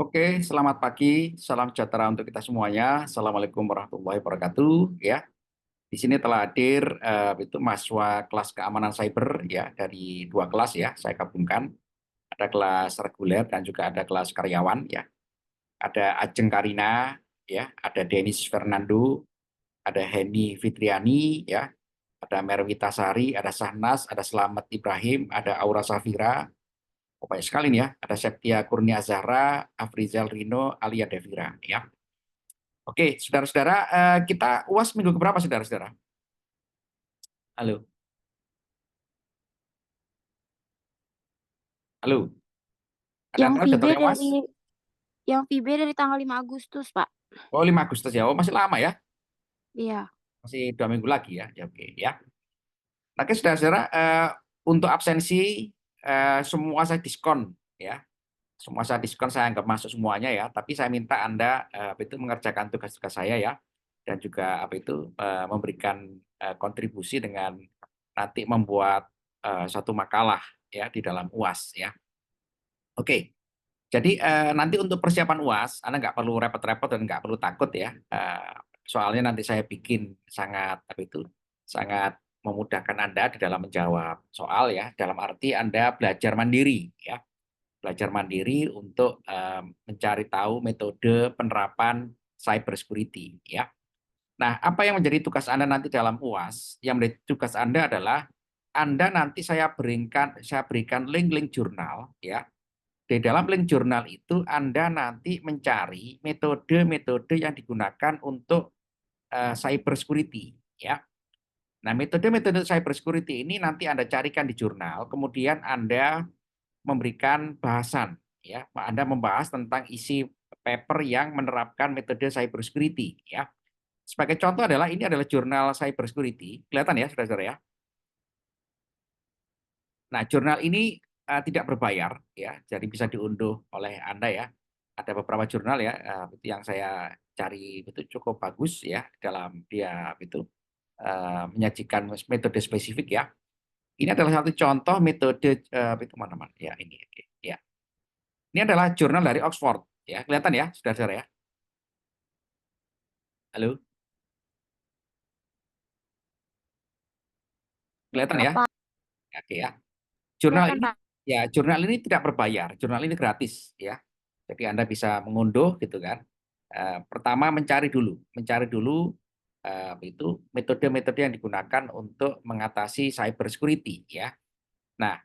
Oke, selamat pagi, salam sejahtera untuk kita semuanya. Assalamualaikum warahmatullahi wabarakatuh. Ya, di sini telah hadir itu mahasiswa kelas keamanan cyber ya dari dua kelas ya. Saya gabungkan. Ada kelas reguler dan juga ada kelas karyawan ya. Ada Ajeng Karina ya, ada Denis Fernando, ada Heni Fitriani ya, ada Merwita Sari, ada Sahnas, ada Slamet Ibrahim, ada Aura Safira. Oh, banyak sekali nih ya. Ada Septia Kurnia Zahra, Afrizal Rino, Alia Devira. Ya. Oke, saudara-saudara, kita UAS minggu keberapa, saudara-saudara? Halo, halo. Ada yang Yang tahu VB jadwalnya UAS? dari yang VB dari tanggal 5 Agustus, Pak. Oh, 5 Agustus ya. Oh, masih lama ya. Iya. Masih 2 minggu lagi ya. Ya, oke ya. Oke, saudara-saudara, untuk absensi semua saya diskon ya. Semua saya diskon, saya anggap masuk semuanya ya. Tapi saya minta Anda itu mengerjakan tugas-tugas saya ya. Dan juga memberikan kontribusi dengan nanti membuat satu makalah ya di dalam UAS ya. Oke, jadi nanti untuk persiapan UAS, Anda nggak perlu repot-repot dan nggak perlu takut ya. Soalnya nanti saya bikin sangat memudahkan Anda di dalam menjawab soal ya. Dalam arti Anda belajar mandiri ya, belajar mandiri untuk mencari tahu metode penerapan cyber security ya. Nah, apa yang menjadi tugas Anda nanti dalam UAS? Yang menjadi tugas Anda adalah Anda nanti saya berikan link-link jurnal ya. Di dalam link jurnal itu Anda nanti mencari metode-metode yang digunakan untuk cyber security ya. Nah, metode-metode cyber security ini nanti Anda carikan di jurnal, kemudian Anda memberikan bahasan ya. Anda membahas tentang isi paper yang menerapkan metode cyber security ya. Sebagai contoh adalah ini adalah jurnal cyber security, kelihatan ya saudara-saudara ya. Nah, jurnal ini tidak berbayar ya, jadi bisa diunduh oleh Anda ya. Ada beberapa jurnal ya yang saya cari itu cukup bagus ya dalam dia menyajikan metode spesifik ya. Ini adalah satu contoh metode itu mana-mana ya ini oke, ya. Ini adalah jurnal dari Oxford ya, kelihatan ya saudara-saudara ya. Halo, kelihatan ya? Apa? Oke ya. Jurnal Kelihatan, ini Pak. jurnal ini tidak berbayar, jurnal ini gratis ya. Jadi Anda bisa mengunduh gitu kan. Pertama mencari dulu itu metode-metode yang digunakan untuk mengatasi cyber security ya. Nah,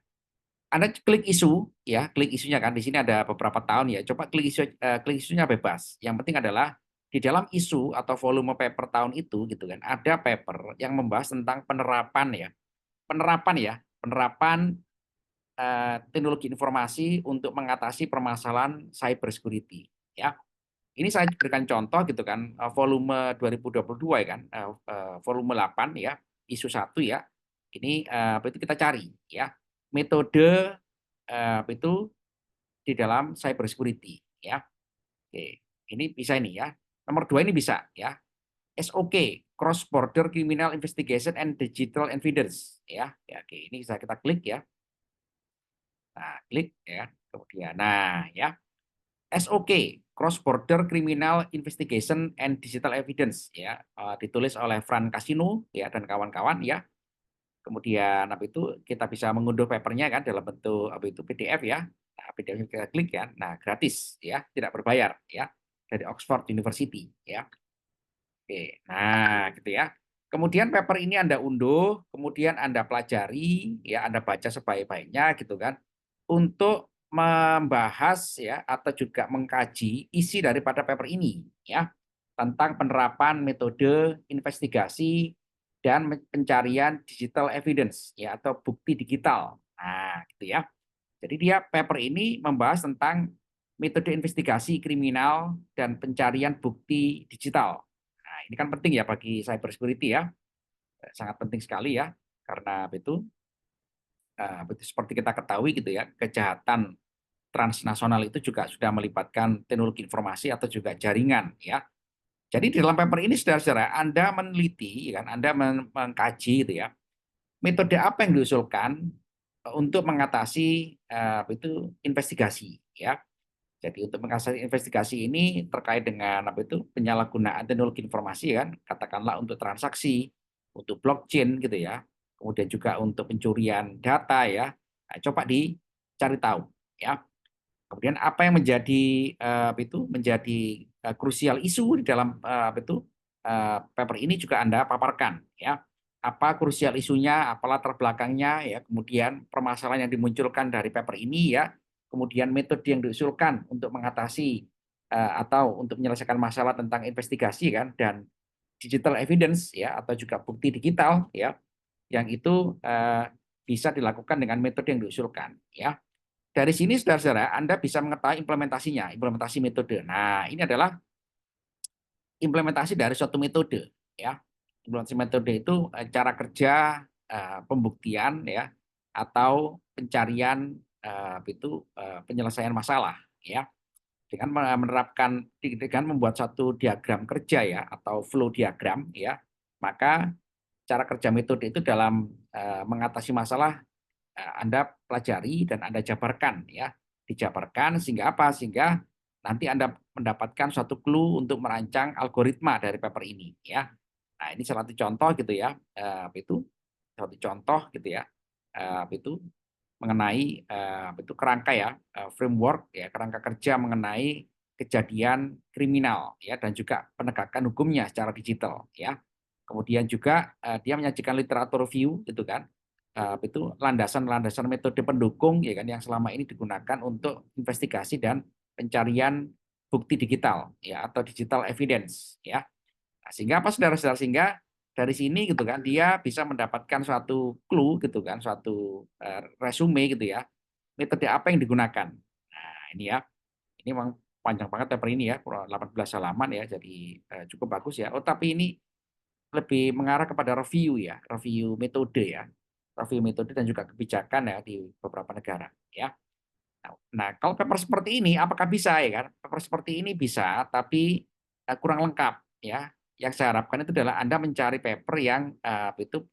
Anda klik isu ya, klik isunya kan di sini ada beberapa tahun ya. Coba klik isunya bebas. Yang penting adalah di dalam isu atau volume paper tahun itu gitu kan, ada paper yang membahas tentang penerapan ya. Penerapan teknologi informasi untuk mengatasi permasalahan cyber security ya. Ini saya berikan contoh gitu kan, volume 2022 ya kan, volume 8 ya, isu 1 ya. Ini itu kita cari ya, metode itu di dalam cyber security ya. Oke, ini bisa ini ya. Nomor 2 ini bisa ya, SOK, Cross Border Criminal Investigation and Digital Evidence ya. Ya, oke, ini bisa kita klik ya. Nah, klik ya. Kemudian nah ya, SOK, Cross Border Criminal Investigation and Digital Evidence ya, ditulis oleh Fran Casino ya dan kawan-kawan ya. Kemudian kita bisa mengunduh papernya kan dalam bentuk PDF ya. Nah, PDF kita klik ya. Nah, gratis ya, tidak berbayar ya, dari Oxford University ya. Oke. Nah, gitu ya. Kemudian paper ini Anda unduh, kemudian Anda pelajari ya, Anda baca sebaik-baiknya gitu kan, untuk membahas ya atau juga mengkaji isi daripada paper ini ya, tentang penerapan metode investigasi dan pencarian digital evidence ya atau bukti digital. Nah, gitu ya. Jadi dia paper ini membahas tentang metode investigasi kriminal dan pencarian bukti digital. Nah, ini kan penting ya bagi cyber security ya, sangat penting sekali ya, karena seperti kita ketahui gitu ya, kejahatan transnasional itu juga sudah melibatkan teknologi informasi atau juga jaringan ya. Jadi di dalam paper ini saudara-saudara, Anda meneliti, ya kan, Anda mengkaji gitu ya, metode apa yang diusulkan untuk mengatasi investigasi ya. Jadi untuk mengatasi investigasi ini terkait dengan penyalahgunaan teknologi informasi kan, katakanlah untuk transaksi, untuk blockchain gitu ya, kemudian juga untuk pencurian data ya. Nah, coba dicari tahu ya. Kemudian apa yang menjadi krusial isu di dalam paper ini juga Anda paparkan ya. Apa krusial isunya, apa latar belakangnya ya, kemudian permasalahan yang dimunculkan dari paper ini ya, kemudian metode yang diusulkan untuk mengatasi atau untuk menyelesaikan masalah tentang investigasi kan, dan digital evidence ya, atau juga bukti digital ya, yang itu bisa dilakukan dengan metode yang diusulkan ya. Dari sini saudara-saudara Anda bisa mengetahui implementasinya, implementasi metode. Nah, ini adalah implementasi dari suatu metode ya. Implementasi metode itu cara kerja, pembuktian ya, atau pencarian penyelesaian masalah ya, dengan menerapkan dengan membuat satu diagram kerja ya, atau flow diagram ya. Maka cara kerja metode itu dalam mengatasi masalah Anda pelajari dan Anda jabarkan ya. Dijabarkan sehingga apa? Sehingga nanti Anda mendapatkan suatu clue untuk merancang algoritma dari paper ini ya. Nah, ini salah satu contoh gitu ya. Satu contoh gitu ya. Itu mengenai itu kerangka ya, framework ya, kerangka kerja mengenai kejadian kriminal ya, dan juga penegakan hukumnya secara digital ya. Kemudian juga dia menyajikan literatur review gitu kan. Itu landasan-landasan metode pendukung ya kan, yang selama ini digunakan untuk investigasi dan pencarian bukti digital ya, atau digital evidence ya. Nah, sehingga apa saudara-saudara, sehingga dari sini gitu kan dia bisa mendapatkan suatu clue gitu kan, suatu resume gitu ya, metode apa yang digunakan. Nah, ini ya. Ini memang panjang banget paper ini ya, kurang 18 halaman ya, jadi cukup bagus ya. Oh, tapi ini lebih mengarah kepada review ya, review metode ya. Review metode dan juga kebijakan ya di beberapa negara ya. Nah, kalau paper seperti ini apakah bisa ya kan? Paper seperti ini bisa, tapi kurang lengkap ya. Yang saya harapkan itu adalah Anda mencari paper yang itu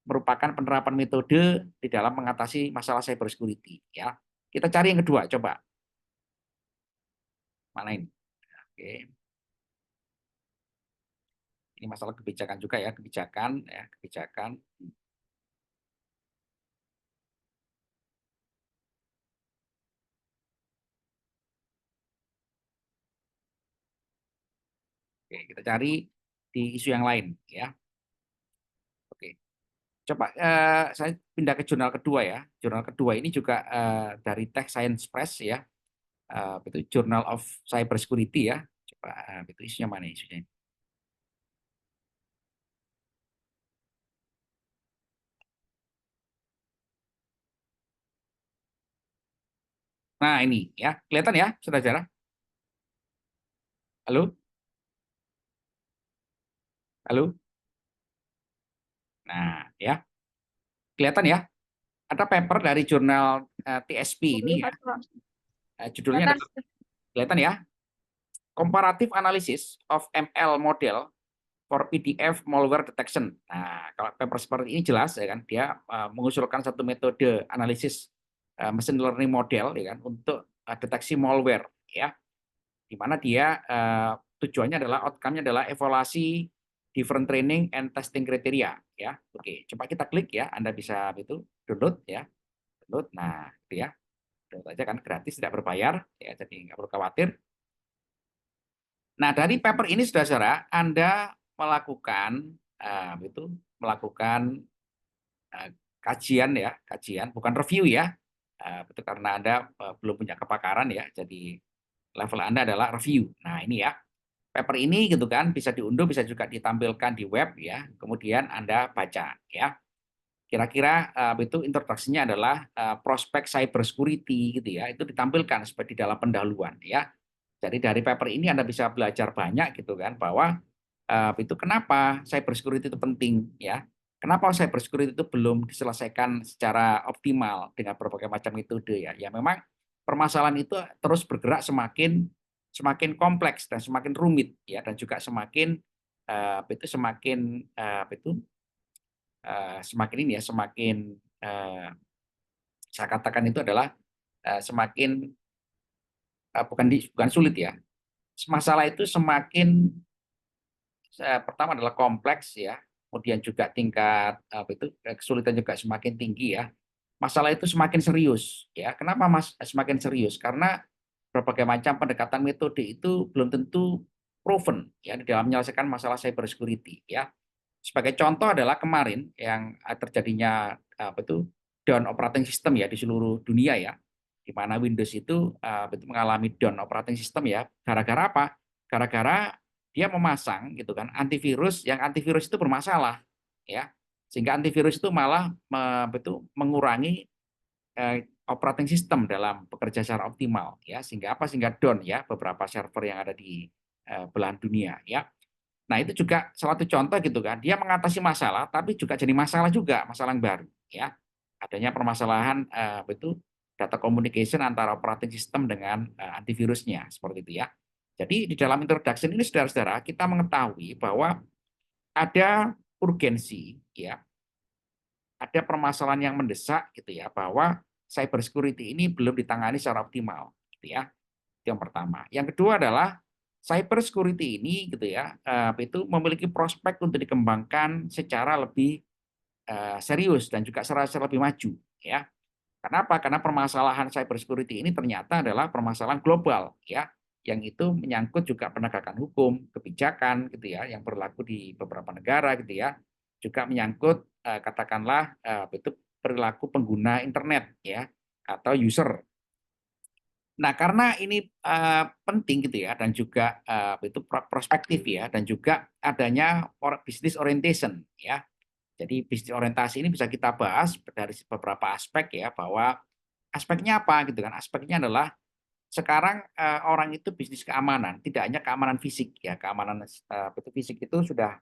merupakan penerapan metode di dalam mengatasi masalah cybersecurity ya. Kita cari yang kedua, coba. Mana ini? Oke. Ini masalah kebijakan juga ya, kebijakan ya, kebijakan. Oke, kita cari di isu yang lain ya. Oke. Coba saya pindah ke jurnal kedua ya. Jurnal kedua ini juga dari Tech Science Press ya. Itu Journal of Cybersecurity ya. Coba itu isunya mana isunya? Nah, ini ya. Kelihatan ya, saudara-saudara? Halo? Halo? Nah, ya. Kelihatan ya? Ada paper dari jurnal TSP ini ya. Lihat, Pak. Judulnya Kelihatan. adalah, kelihatan ya? Comparative Analysis of ML Model for PDF Malware Detection. Nah, kalau paper seperti ini jelas ya kan, dia mengusulkan satu metode analisis machine learning model ya kan, untuk deteksi malware ya, di mana dia tujuannya adalah, outcome-nya adalah evaluasi different training and testing criteria ya. Oke, coba kita klik ya, Anda bisa itu download ya, download. Nah, itu ya, download aja kan, gratis, tidak berbayar ya, jadi nggak perlu khawatir. Nah, dari paper ini saudara-saudara, Anda melakukan melakukan kajian ya, kajian bukan review ya. Itu karena Anda belum punya kepakaran ya, jadi level Anda adalah review. Nah, ini ya. Paper ini gitu kan bisa diunduh, bisa juga ditampilkan di web ya. Kemudian Anda baca ya. Kira-kira itu introduksinya adalah prospek cybersecurity gitu ya. Itu ditampilkan seperti dalam pendahuluan ya. Jadi dari paper ini Anda bisa belajar banyak gitu kan, bahwa itu kenapa cybersecurity itu penting ya. Kenapa cybersecurity itu belum diselesaikan secara optimal dengan berbagai macam metode ya. Ya memang permasalahan itu terus bergerak semakin semakin kompleks dan semakin rumit ya, dan juga semakin semakin semakin ini ya, semakin saya katakan itu adalah semakin bukan sulit ya. Masalah itu semakin pertama adalah kompleks ya, kemudian juga tingkat kesulitan juga semakin tinggi ya. Masalah itu semakin serius ya. Kenapa Mas semakin serius? Karena berbagai macam pendekatan metode itu belum tentu proven ya di dalam menyelesaikan masalah cyber security ya. Sebagai contoh adalah kemarin yang terjadinya down operating system ya di seluruh dunia ya, di mana Windows itu mengalami down operating system ya. Gara-gara apa? Gara-gara dia memasang gitu kan antivirus yang antivirus itu bermasalah ya. Sehingga antivirus itu malah mengurangi operating system dalam bekerja secara optimal ya. Sehingga apa? Sehingga down ya beberapa server yang ada di belahan dunia ya. Nah, itu juga salah satu contoh gitu kan. Dia mengatasi masalah tapi juga jadi masalah juga, masalah yang baru ya. Adanya permasalahan data communication antara operating system dengan antivirusnya seperti itu ya. Jadi di dalam introduction ini saudara-saudara kita mengetahui bahwa ada urgensi ya, ada permasalahan yang mendesak gitu ya bahwa cyber security ini belum ditangani secara optimal gitu ya. Itu yang pertama. Yang kedua adalah cyber security ini gitu ya, itu memiliki prospek untuk dikembangkan secara lebih serius dan juga secara lebih maju ya. Kenapa? Karena permasalahan cyber security ini ternyata adalah permasalahan global ya, yang itu menyangkut juga penegakan hukum, kebijakan gitu ya, yang berlaku di beberapa negara gitu ya. Juga menyangkut katakanlah itu perilaku pengguna internet ya atau user. Nah, karena ini penting gitu ya dan juga itu prospektif ya dan juga adanya business orientation ya. Jadi bisnis orientasi ini bisa kita bahas dari beberapa aspek ya, bahwa aspeknya apa gitu kan. Aspeknya adalah sekarang orang itu bisnis keamanan, tidak hanya keamanan fisik ya, keamanan itu fisik itu sudah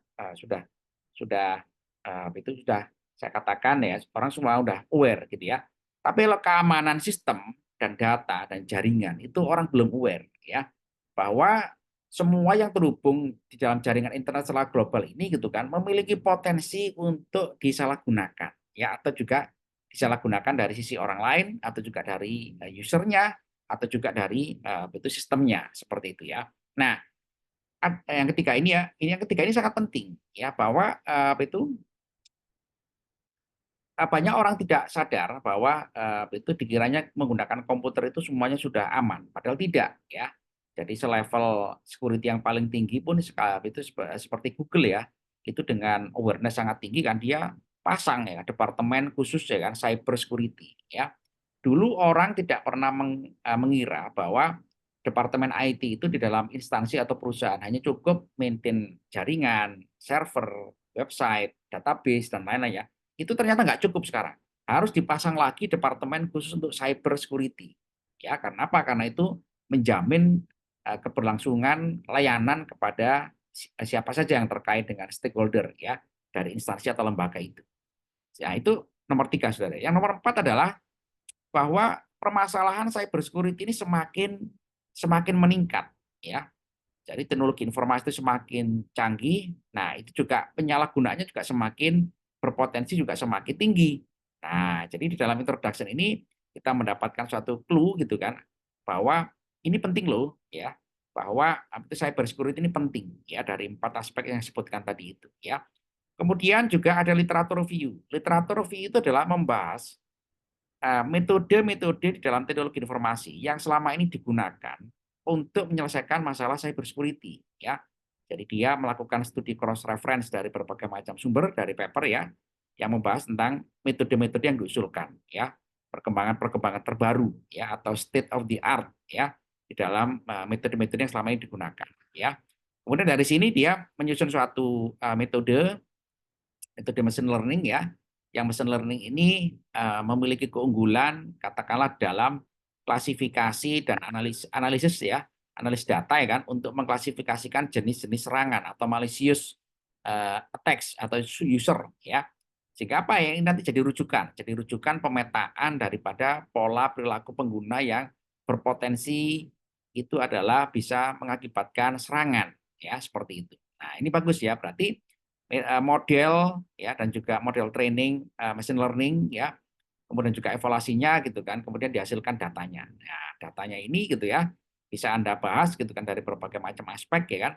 itu sudah saya katakan ya, orang semua udah aware gitu ya. Tapi kalau keamanan sistem dan data dan jaringan itu orang belum aware ya, bahwa semua yang terhubung di dalam jaringan internet secara global ini gitu kan memiliki potensi untuk disalahgunakan ya, atau juga disalahgunakan dari sisi orang lain atau juga dari usernya atau juga dari itu sistemnya seperti itu ya. Nah, yang ketiga ini ya, yang ketiga ini sangat penting ya bahwa itu banyak orang tidak sadar bahwa itu dikiranya menggunakan komputer itu semuanya sudah aman, padahal tidak ya. Jadi selevel security yang paling tinggi pun itu seperti Google ya, itu dengan awareness sangat tinggi kan dia pasang ya departemen khusus ya kan cyber security ya. Dulu orang tidak pernah mengira bahwa departemen IT itu di dalam instansi atau perusahaan hanya cukup maintain jaringan, server, website, database dan lain-lain ya. Itu ternyata nggak cukup sekarang. Harus dipasang lagi departemen khusus untuk cyber security. Ya, karena apa? Karena itu menjamin keberlangsungan layanan kepada siapa saja yang terkait dengan stakeholder ya dari instansi atau lembaga itu. Ya, itu nomor 3, Saudara. Yang nomor 4 adalah bahwa permasalahan cyber security ini semakin meningkat ya. Jadi teknologi informasi itu semakin canggih. Nah, itu juga penyalahgunaannya juga semakin berpotensi juga semakin tinggi. Nah, jadi di dalam introduction ini kita mendapatkan suatu clue gitu kan bahwa ini penting loh ya, bahwa cyber security ini penting ya dari 4 aspek yang disebutkan tadi itu ya. Kemudian juga ada literatur review. Literatur review itu adalah membahas metode-metode di dalam teknologi informasi yang selama ini digunakan untuk menyelesaikan masalah cyber security ya. Jadi dia melakukan studi cross reference dari berbagai macam sumber dari paper ya yang membahas tentang metode-metode yang diusulkan ya, perkembangan-perkembangan terbaru ya atau state of the art ya di dalam metode-metode yang selama ini digunakan ya. Kemudian dari sini dia menyusun suatu metode machine learning ya, yang machine learning ini memiliki keunggulan katakanlah dalam klasifikasi dan analisis ya, analisis data ya kan, untuk mengklasifikasikan jenis-jenis serangan atau malicious attacks atau user ya. Sehingga apa ya, ini nanti jadi rujukan pemetaan daripada pola perilaku pengguna yang berpotensi itu adalah bisa mengakibatkan serangan ya, seperti itu. Nah, ini bagus ya, berarti model ya dan juga model training machine learning ya, kemudian juga evaluasinya gitu kan, kemudian dihasilkan datanya. Nah, datanya ini gitu ya bisa Anda bahas gitu kan dari berbagai macam aspek ya kan.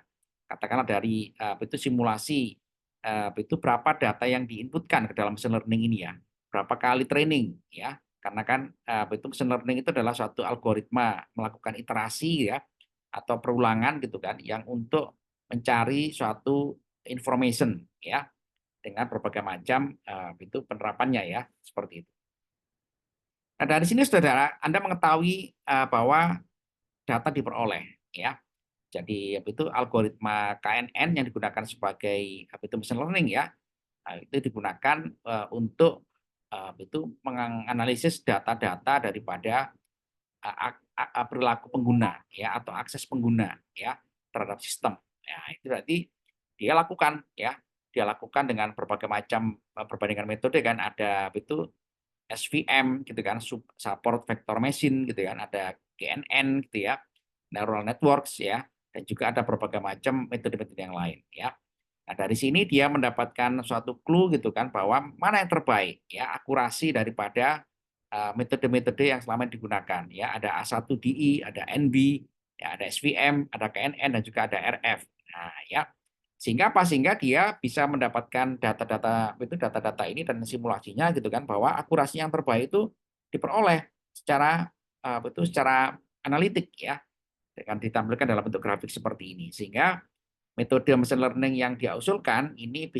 Katakanlah dari itu simulasi itu berapa data yang diinputkan ke dalam machine learning ini ya. Berapa kali training ya. Karena kan itu machine learning itu adalah suatu algoritma melakukan iterasi ya atau perulangan gitu kan yang untuk mencari suatu information ya dengan berbagai macam itu penerapannya ya seperti itu. Nah, dari sini saudara Anda mengetahui bahwa data diperoleh ya. Jadi itu algoritma KNN yang digunakan sebagai itu machine learning ya. Nah, itu digunakan untuk itu menganalisis data-data daripada perilaku pengguna ya atau akses pengguna ya terhadap sistem. Ya, itu berarti dia lakukan ya. Dia lakukan dengan berbagai macam perbandingan metode kan ada itu SVM gitu kan, support vector machine gitu kan, ada GNN gitu ya, neural networks ya, dan juga ada berbagai macam metode-metode yang lain ya. Nah, dari sini dia mendapatkan suatu clue gitu kan bahwa mana yang terbaik ya, akurasi daripada metode-metode yang selama ini digunakan ya, ada A1DI, ada NB, ya ada SVM, ada KNN dan juga ada RF. Nah, ya. Sehingga apa? Sehingga dia bisa mendapatkan data-data ini dan simulasinya gitu kan bahwa akurasi yang terbaik itu diperoleh secara secara analitik ya dengan ditampilkan dalam bentuk grafik seperti ini. Sehingga metode machine learning yang dia usulkan ini itu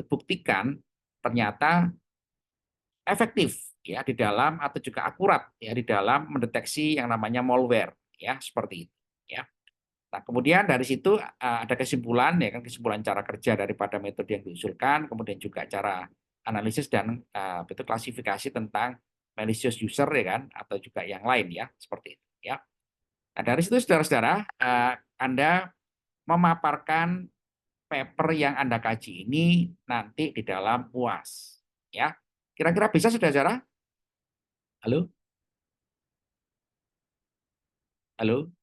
buktikan ternyata efektif ya di dalam atau juga akurat ya di dalam mendeteksi yang namanya malware ya seperti itu ya. Nah, kemudian dari situ ada kesimpulan ya kan kesimpulan cara kerja daripada metode yang diusulkan, kemudian juga cara analisis dan itu klasifikasi tentang malicious user ya kan atau juga yang lain ya seperti itu ya. Nah, dari situ saudara-saudara Anda memaparkan paper yang Anda kaji ini nanti di dalam UAS ya. Kira-kira bisa saudara-saudara? Halo? Halo?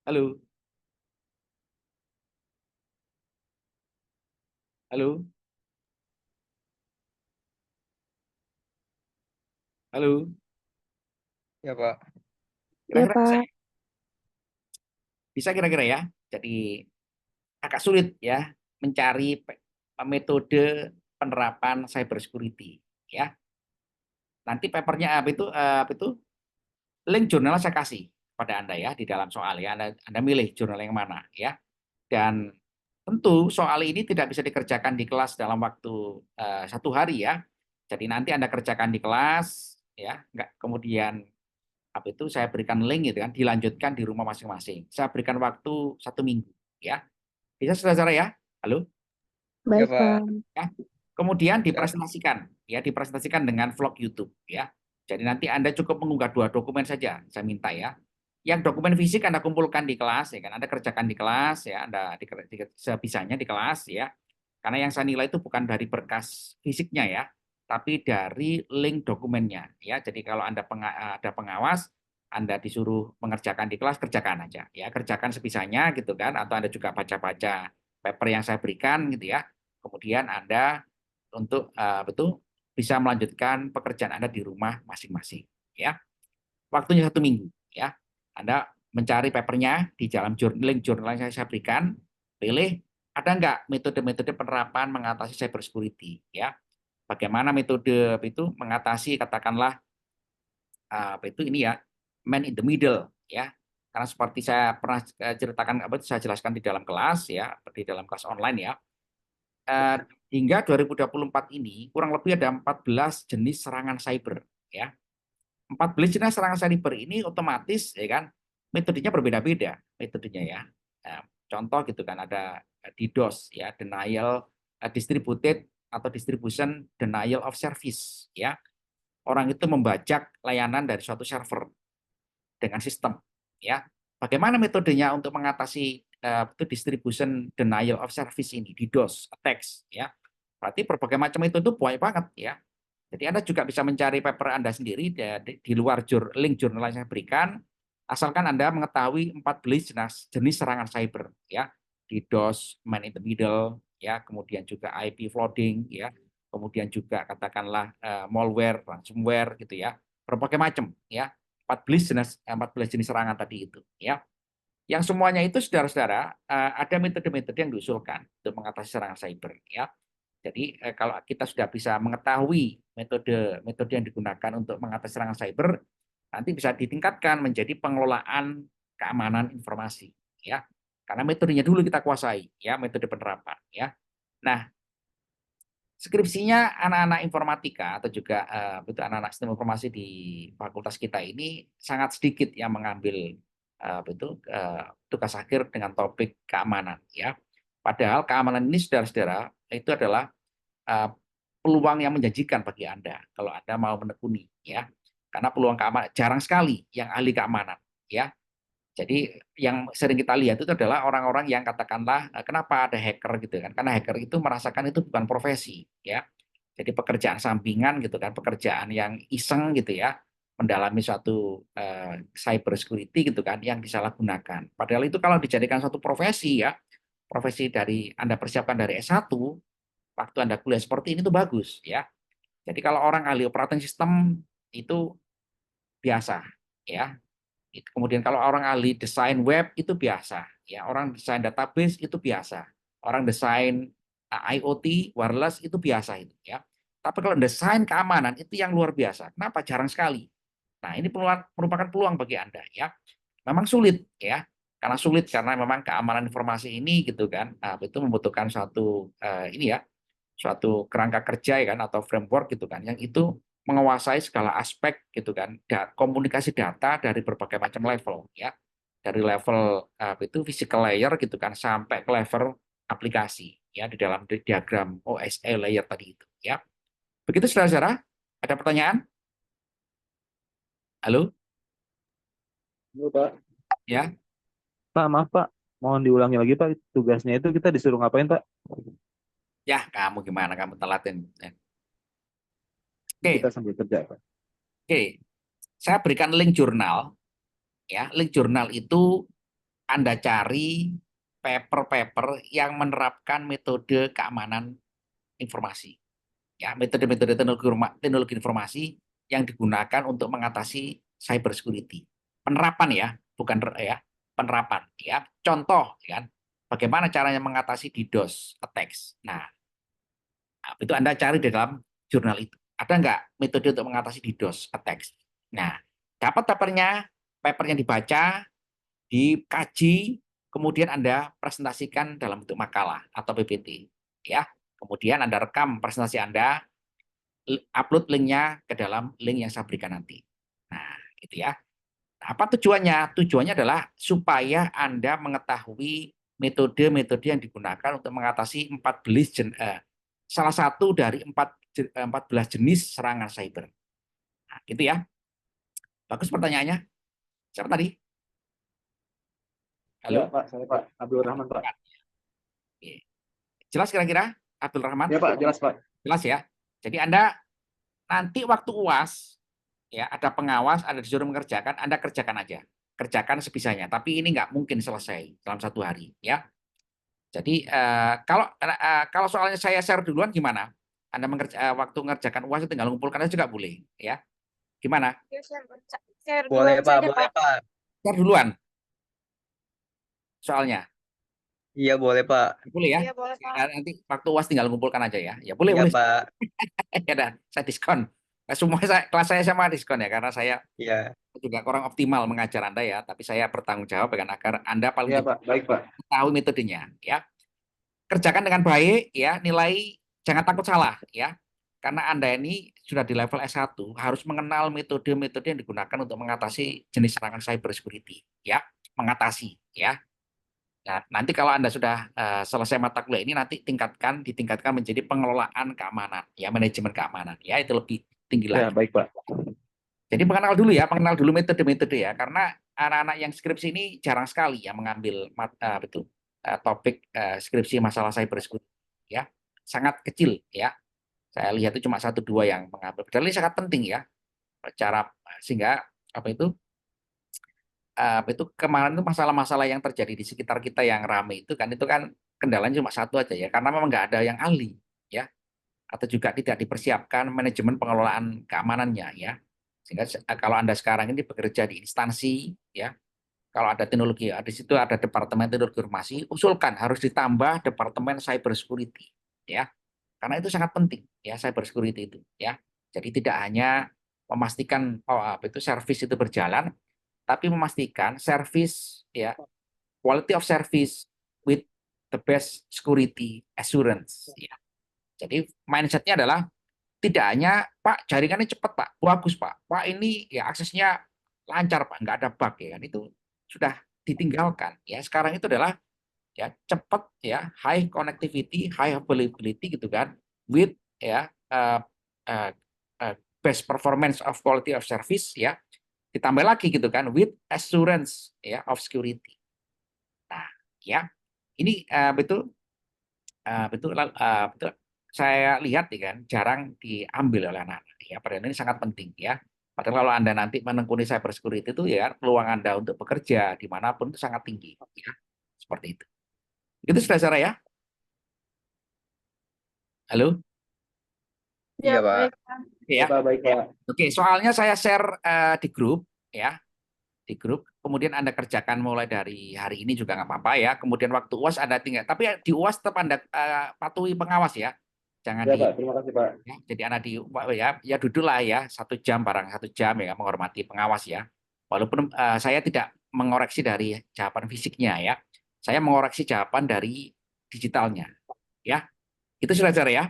Halo? Halo? Halo? Ya, Pak. Iya, Kira-kira bisa? Pak. Bisa kira-kira ya. Jadi agak sulit ya mencari metode penerapan cyber security ya. Nanti papernya apa itu link jurnal saya kasih pada Anda ya di dalam soal ya. Anda milih jurnal yang mana ya. Dan tentu soal ini tidak bisa dikerjakan di kelas dalam waktu 1 hari ya. Jadi nanti Anda kerjakan di kelas ya, enggak kemudian apa itu saya berikan link gitu kan, dilanjutkan di rumah masing-masing. Saya berikan waktu 1 minggu ya. Bisa saudara ya? Halo? Ya, Baik, Pak. Pak. Ya. Kemudian Ya. dipresentasikan dengan vlog YouTube ya. Jadi nanti Anda cukup mengunggah 2 dokumen saja, saya minta ya. Yang dokumen fisik Anda kumpulkan di kelas ya kan, Anda kerjakan di kelas ya, Anda sebisanya di kelas ya. Karena yang saya nilai itu bukan dari berkas fisiknya ya, tapi dari link dokumennya ya. Jadi kalau Anda ada pengawas, Anda disuruh mengerjakan di kelas, kerjakan aja ya, kerjakan sebisanya gitu kan, atau Anda juga baca-baca paper yang saya berikan gitu ya. Kemudian Anda untuk betul bisa melanjutkan pekerjaan Anda di rumah masing-masing ya. Waktunya 1 minggu ya. Anda mencari papernya di dalam link jurnal yang saya berikan, pilih ada nggak metode-metode penerapan mengatasi cyber security ya. Bagaimana metode itu mengatasi katakanlah apa itu ini ya, man in the middle ya. Karena seperti saya pernah ceritakan apa saya jelaskan di dalam kelas ya, di dalam kelas online ya. Eh, Hingga 2024 ini kurang lebih ada 14 jenis serangan cyber ya. 14 jenis serangan cyber ini otomatis ya kan metodenya berbeda-beda metodenya ya. Nah, contoh gitu kan ada DDoS ya, denial distributed atau distribution denial of service ya. Orang itu membajak layanan dari suatu server dengan sistem ya. Bagaimana metodenya untuk mengatasi itu distribution denial of service ini, DDoS attacks ya. Berarti berbagai macam itu banyak banget ya. Jadi Anda juga bisa mencari paper Anda sendiri di luar link jurnal yang saya berikan, asalkan Anda mengetahui 14 jenis serangan cyber ya. DDoS, man in the middle ya, kemudian juga IP flooding ya, kemudian juga katakanlah malware, ransomware gitu ya. berbagai macam ya. 14 jenis serangan tadi itu ya. Yang semuanya itu saudara-saudara ada metode-metode yang diusulkan untuk mengatasi serangan cyber ya. Jadi kalau kita sudah bisa mengetahui metode yang digunakan untuk mengatasi serangan cyber, nanti bisa ditingkatkan menjadi pengelolaan keamanan informasi ya. Karena metodenya dulu kita kuasai ya, metode penerapan ya. Nah, skripsinya anak-anak informatika atau juga betul anak-anak sistem informasi di fakultas kita ini sangat sedikit yang mengambil tugas akhir dengan topik keamanan ya. Padahal keamanan ini saudara-saudara itu adalah peluang yang menjanjikan bagi Anda kalau Anda mau menekuni ya. Karena peluang keamanan jarang sekali yang ahli keamanan ya. Jadi yang sering kita lihat itu adalah orang-orang yang katakanlah kenapa ada hacker gitu kan? Karena hacker itu merasakan itu bukan profesi ya. Jadi pekerjaan sampingan gitu kan, pekerjaan yang iseng gitu ya, mendalami suatu cyber security gitu kan yang disalahgunakan. Padahal itu kalau dijadikan suatu profesi ya, profesi dari Anda persiapkan dari S1, waktu Anda kuliah seperti ini tuh bagus ya. Jadi kalau orang ahli operating system itu biasa ya. Kemudian kalau orang ahli desain web itu biasa, ya orang desain database itu biasa, orang desain IoT wireless itu biasa itu ya. Tapi kalau desain keamanan itu yang luar biasa. Kenapa? Jarang sekali. Nah ini merupakan peluang bagi Anda ya. Memang sulit ya, karena sulit karena memang keamanan informasi ini gitu kan, itu membutuhkan suatu ini ya, suatu kerangka kerja ya kan atau framework gitu kan yang itu menguasai segala aspek gitu kan komunikasi data dari berbagai macam level ya, dari level itu physical layer gitu kan sampai ke level aplikasi ya di dalam diagram OSI layer tadi itu ya. Begitu saudara-saudara, ada pertanyaan? Halo? Halo, Pak. Ya. Pak, maaf Pak, mohon diulangi lagi Pak, tugasnya itu kita disuruh ngapain Pak? Ya, kamu gimana? Kamu telatin. Oke, Kita sambil kerja Pak. oke. Saya berikan link jurnal ya. Link jurnal itu Anda cari paper-paper yang menerapkan metode keamanan informasi. Ya, metode-metode teknologi informasi yang digunakan untuk mengatasi cyber security. Penerapan ya, bukan ya, penerapan ya. Contoh ya, bagaimana caranya mengatasi DDoS attacks. Nah, itu Anda cari di dalam jurnal itu. Ada nggak metode untuk mengatasi DDoS attacks? Nah, dapat papernya dibaca, dikaji, kemudian Anda presentasikan dalam bentuk makalah atau PPT. Ya, kemudian Anda rekam presentasi Anda, upload linknya ke dalam link yang saya berikan nanti. Nah, gitu ya. Nah, apa tujuannya? Tujuannya adalah supaya Anda mengetahui metode-metode yang digunakan untuk mengatasi salah satu dari 14 jenis serangan cyber. Nah, gitu ya. Bagus pertanyaannya. Siapa tadi? Ya Halo? Pak, saya Pak Abdul Rahman Pak. Jelas kira-kira, Abdul Rahman? Ya Pak, jelas Pak. Jelas ya. Jadi Anda nanti waktu UAS, ya ada pengawas, ada disuruh mengerjakan, Anda kerjakan aja. Kerjakan sebisanya. Tapi ini nggak mungkin selesai dalam 1 hari. Ya. Jadi kalau soalnya saya share duluan gimana? Anda waktu mengerjakan UAS tinggal mengumpulkan aja juga boleh. Ya. Gimana? Share Boleh, duluan Pak. saja, Boleh, Pak. Pak. Share duluan. Soalnya. Iya, boleh, Pak. Boleh ya? Iya, boleh, Pak. Nanti waktu UAS tinggal mengumpulkan aja ya. Ya boleh, Iya, boleh. Pak. Ya dah, saya diskon. Semua kelas saya sama diskon ya, karena saya Iya. juga kurang optimal mengajar Anda ya, tapi saya bertanggung jawab dengan agar Anda paling Ya tidak Pak, baik Pak. tahu metodenya ya. Kerjakan dengan baik ya, nilai jangan takut salah ya. Karena Anda ini sudah di level S1 harus mengenal metode-metode yang digunakan untuk mengatasi jenis serangan cyber security ya, mengatasi ya. Nah, nanti kalau Anda sudah selesai mata kuliah ini nanti ditingkatkan menjadi pengelolaan keamanan ya, manajemen keamanan ya, itu lebih tinggi Ya, lagi. baik Pak. Jadi mengenal dulu metode-metode ya, karena anak-anak yang skripsi ini jarang sekali ya mengambil topik skripsi masalah cyber security ya, sangat kecil ya. Saya lihat itu cuma 1-2 yang mengambil. Padahal ini sangat penting ya, sehingga itu kemarin itu masalah-masalah yang terjadi di sekitar kita yang ramai itu kan kendalanya cuma satu aja ya, karena memang nggak ada yang ahli ya, atau juga tidak dipersiapkan manajemen pengelolaan keamanannya ya. Sehingga kalau Anda sekarang ini bekerja di instansi, ya, kalau ada teknologi, di situ ada departemen teknologi informasi, usulkan harus ditambah departemen cyber security, ya, karena itu sangat penting, ya, cyber security itu, ya. Jadi tidak hanya memastikan apa itu service itu berjalan, tapi memastikan service, ya, quality of service with the best security assurance, ya. Jadi mindsetnya adalah tidak hanya Pak jaringannya cepat Pak, bagus Pak ini ya aksesnya lancar Pak, nggak ada bug ya kan, itu sudah ditinggalkan ya. Sekarang itu adalah ya cepat ya, high connectivity, high availability gitu kan, with ya best performance of quality of service ya, ditambah lagi gitu kan with assurance ya of security. Nah ya ini betul saya lihat ya kan jarang diambil oleh anak-anak ya, padahal ini sangat penting ya. Padahal kalau Anda nanti menekuni cyber security itu ya peluang Anda untuk bekerja dimanapun itu sangat tinggi ya, seperti itu. Itu sudah Sarah ya. Halo. Iya, Pak. baik. Oke ya. Pak, baik Pak. Oke, soalnya saya share di grup ya, di grup. Kemudian Anda kerjakan mulai dari hari ini juga nggak apa-apa ya. Kemudian waktu UAS Anda tinggal, tapi di UAS tetap Anda patuhi pengawas ya. Jangan Ya Pak, terima kasih Pak. ya, jadi anak ya duduklah ya 1 jam barang 1 jam ya menghormati pengawas ya. Walaupun saya tidak mengoreksi dari jawaban fisiknya ya, saya mengoreksi jawaban dari digitalnya ya. Itu sudah cara ya.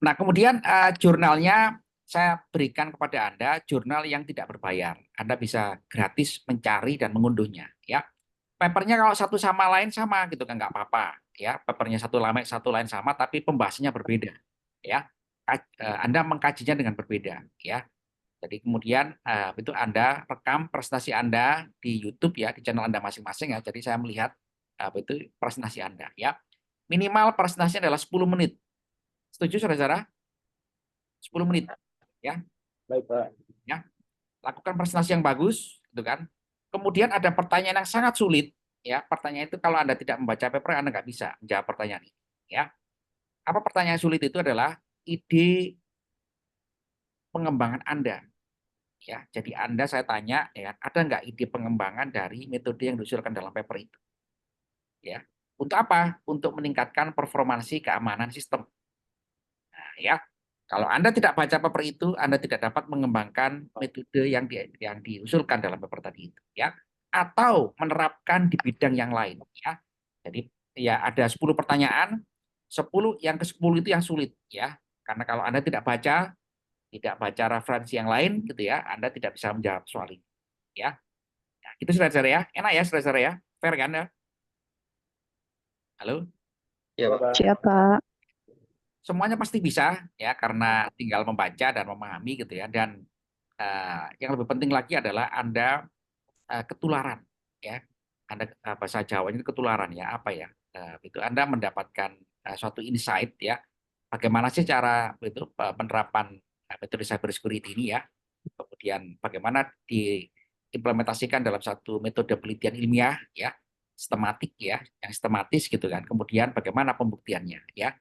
Nah kemudian jurnalnya saya berikan kepada Anda jurnal yang tidak berbayar. Anda bisa gratis mencari dan mengunduhnya ya. Papernya kalau satu sama lain sama gitu kan nggak apa-apa ya, papernya satu lain sama tapi pembahasannya berbeda ya. Anda mengkajinya dengan berbeda ya. Jadi kemudian itu Anda rekam presentasi Anda di YouTube ya, di channel Anda masing-masing ya. Jadi saya melihat itu presentasi Anda ya. Minimal presentasinya adalah 10 menit. Setuju saudara-saudara? 10 menit ya. Baik Pak. Ya. Lakukan presentasi yang bagus gitu kan. Kemudian ada pertanyaan yang sangat sulit ya. Pertanyaan itu kalau Anda tidak membaca paper Anda nggak bisa menjawab pertanyaan ini ya. Apa pertanyaan sulit itu adalah ide pengembangan Anda ya. Jadi Anda saya tanya ya, ada nggak ide pengembangan dari metode yang diusulkan dalam paper itu ya. Untuk apa? Untuk meningkatkan performansi keamanan sistem. Nah, ya. Kalau Anda tidak baca paper itu, Anda tidak dapat mengembangkan metode yang diusulkan dalam paper tadi itu, ya. Atau menerapkan di bidang yang lain, ya. Jadi ya ada 10 pertanyaan, 10 yang ke-10 itu yang sulit, ya. Karena kalau Anda tidak baca referensi yang lain gitu ya, Anda tidak bisa menjawab soal ini, ya. Nah, itu saudara-saudara ya. Enak ya saudara-saudara ya. Fair kan ya? Halo? Iya, Pak. Siapa? Semuanya pasti bisa ya karena tinggal membaca dan memahami gitu ya, dan yang lebih penting lagi adalah Anda ketularan ya. Anda bahasa Jawanya itu ketularan ya, apa ya? Itu Anda mendapatkan suatu insight ya. Bagaimana sih cara itu penerapan metode cyber security ini ya. Kemudian bagaimana diimplementasikan dalam satu metode penelitian ilmiah ya, sistematik ya, yang sistematis gitu kan. Kemudian bagaimana pembuktiannya ya.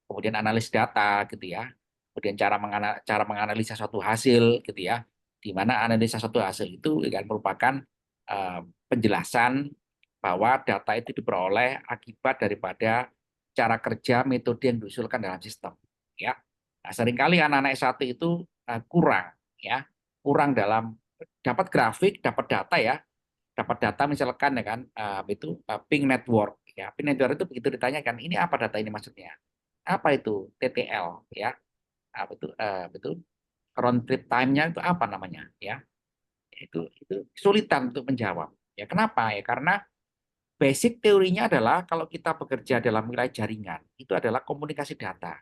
Kemudian analis data gitu ya, kemudian cara menganalisa suatu hasil gitu ya, di mana analisa suatu hasil itu kan merupakan penjelasan bahwa data itu diperoleh akibat daripada cara kerja metode yang diusulkan dalam sistem ya. Nah, seringkali anak-anak S1 itu kurang ya, kurang dalam dapat grafik, dapat data ya, dapat data misalkan ya kan itu ping network ya. Ping network itu begitu ditanyakan ini apa data ini maksudnya, apa itu TTL ya, betul round trip time-nya itu apa namanya ya, itu kesulitan untuk menjawab ya. Kenapa ya? Karena basic teorinya adalah kalau kita bekerja dalam wilayah jaringan itu adalah komunikasi data.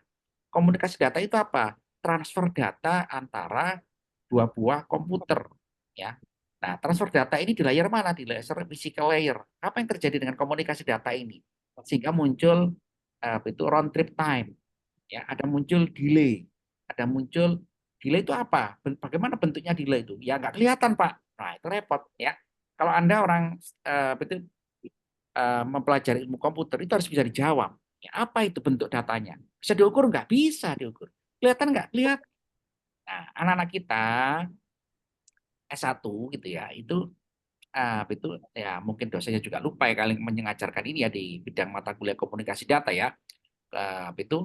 Komunikasi data itu apa? Transfer data antara dua buah komputer ya. Nah, transfer data ini di layer mana? Di layer physical layer. Apa yang terjadi dengan komunikasi data ini sehingga muncul itu round trip time ya, ada muncul delay, itu apa? Bagaimana bentuknya delay itu? Ya nggak kelihatan Pak. Nah itu repot ya. Kalau Anda orang mempelajari ilmu komputer itu harus bisa dijawab. Ya, apa itu bentuk datanya? Bisa diukur nggak? Bisa diukur. Kelihatan nggak? Lihat. anak-anak kita S1 gitu ya, itu ya mungkin dosennya juga lupa ya kali mengajarkan ini ya di bidang mata kuliah komunikasi data ya, itu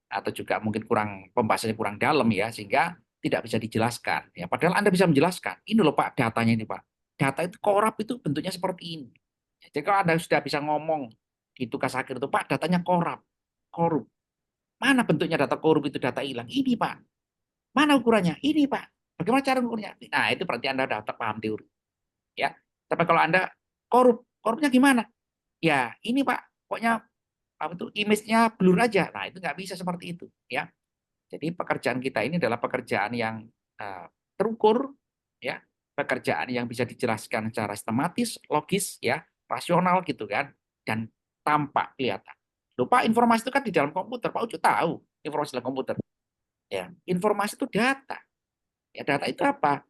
atau juga mungkin pembahasannya kurang dalam ya sehingga tidak bisa dijelaskan ya. Padahal Anda bisa menjelaskan. Ini loh Pak datanya ini Pak. Data itu korup itu bentuknya seperti ini. Jadi kalau Anda sudah bisa ngomong di tugas akhir itu Pak datanya korup. Mana bentuknya data korup itu data hilang? Ini Pak. Mana ukurannya? Ini Pak. Bagaimana cara mengukurnya? Nah, itu berarti Anda sudah paham teori. Ya. Tapi kalau Anda korupnya gimana? Ya, ini Pak. Pokoknya apa itu image-nya blur aja. Nah, itu nggak bisa seperti itu, ya. Jadi pekerjaan kita ini adalah pekerjaan yang terukur, ya, pekerjaan yang bisa dijelaskan secara sistematis, logis, ya, rasional gitu kan, dan tampak kelihatan. Lupa informasi itu kan di dalam komputer, Pak Ucu tahu informasi dalam komputer. Ya, informasi itu data. Ya, data itu apa?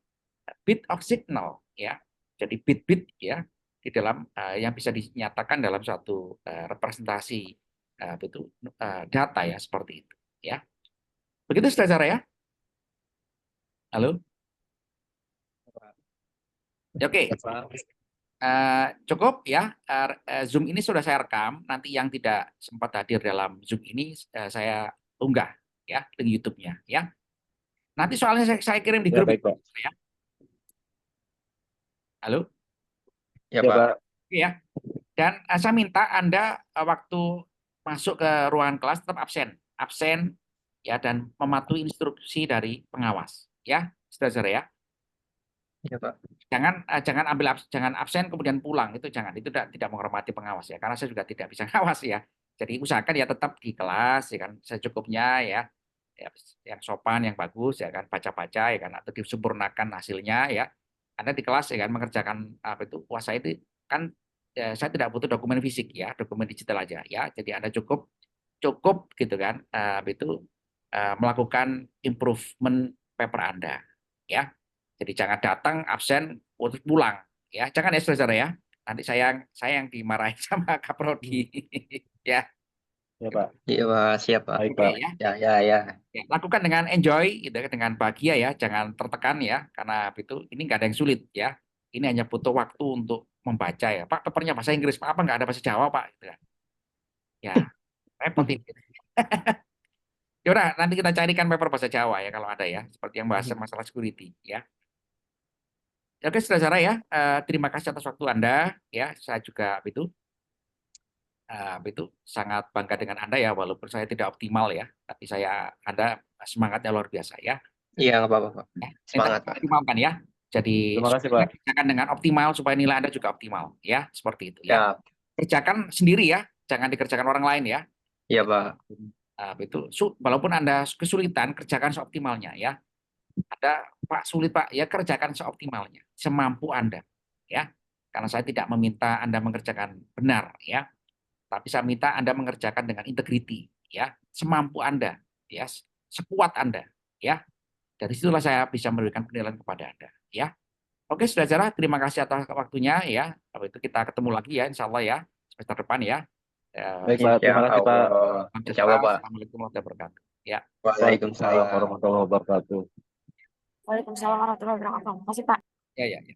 Bit of signal, ya. Jadi bit-bit ya di dalam yang bisa dinyatakan dalam suatu representasi data ya seperti itu, ya. Begitu saudara ya. Halo. Oke. Cukup ya. Zoom ini sudah saya rekam. Nanti yang tidak sempat hadir dalam Zoom ini saya unggah ya di YouTube-nya ya. Nanti soalnya saya kirim di Ya, grup baik, Pak. ya. Halo. Ya, Ya, Pak. Pak. Oke ya. Dan saya minta Anda waktu masuk ke ruangan kelas tetap absen ya dan mematuhi instruksi dari pengawas ya, saudara ya. Ya, Pak. Jangan absen kemudian pulang, itu jangan, itu tidak menghormati pengawas ya, karena saya juga tidak bisa ngawas ya. Jadi usahakan ya tetap di kelas ya kan secukupnya ya, yang sopan, yang bagus ya kan, baca-baca ya kan, atau disempurnakan hasilnya ya. Anda di kelas ya kan mengerjakan apa itu puasa itu kan saya tidak butuh dokumen fisik ya, dokumen digital aja ya. Jadi Anda cukup gitu kan melakukan improvement paper Anda ya. Jadi jangan datang absen untuk pulang ya, jangan ya saudara ya. Nanti saya yang dimarahin sama Kaprodi ya. Ya, Pak. Iya, Pak. Siap, Pak. Baik, Oke Pak. ya. Ya. Ya, lakukan dengan enjoy gitu, dengan bahagia ya, jangan tertekan ya, karena itu ini nggak ada yang sulit ya. Ini hanya butuh waktu untuk membaca ya. Pak, papernya bahasa Inggris, Pak, apa nggak ada bahasa Jawa, Pak? Gitu kan. Ya, repot ini. Ya udah, nanti kita carikan paper bahasa Jawa ya kalau ada ya, seperti yang bahas masalah security ya. Oke, saudara ya, terima kasih atas waktu Anda ya. Saya juga sangat bangga dengan Anda ya, walaupun saya tidak optimal ya, tapi Anda semangatnya luar biasa ya. Iya, nggak apa-apa, Pak. Semangat, Pak. Optimalkan ya. Jadi Terima kasih, Pak. kerjakan dengan optimal supaya nilai Anda juga optimal ya, seperti itu ya. Ya. Kerjakan sendiri ya, jangan dikerjakan orang lain ya. Iya, Pak. Walaupun Anda kesulitan, kerjakan seoptimalnya ya. Ada Pak sulit Pak, ya kerjakan seoptimalnya, semampu Anda ya. Karena saya tidak meminta Anda mengerjakan benar ya, tapi saya minta Anda mengerjakan dengan integriti ya, semampu Anda ya, sekuat Anda ya. Dari situlah saya bisa memberikan penilaian kepada Anda ya. Oke saudara, terima kasih atas waktunya ya. Itu kita ketemu lagi ya insya Allah ya semester depan ya. Baik, Pak. Terima kasih, Pak. Insya Allah, Pak. Assalamualaikum warahmatullahi wabarakatuh. Ya. Waalaikumsalam. Waalaikumsalam warahmatullahi wabarakatuh. Waalaikumsalam warahmatullahi wabarakatuh. Makasih, Pak. Ya.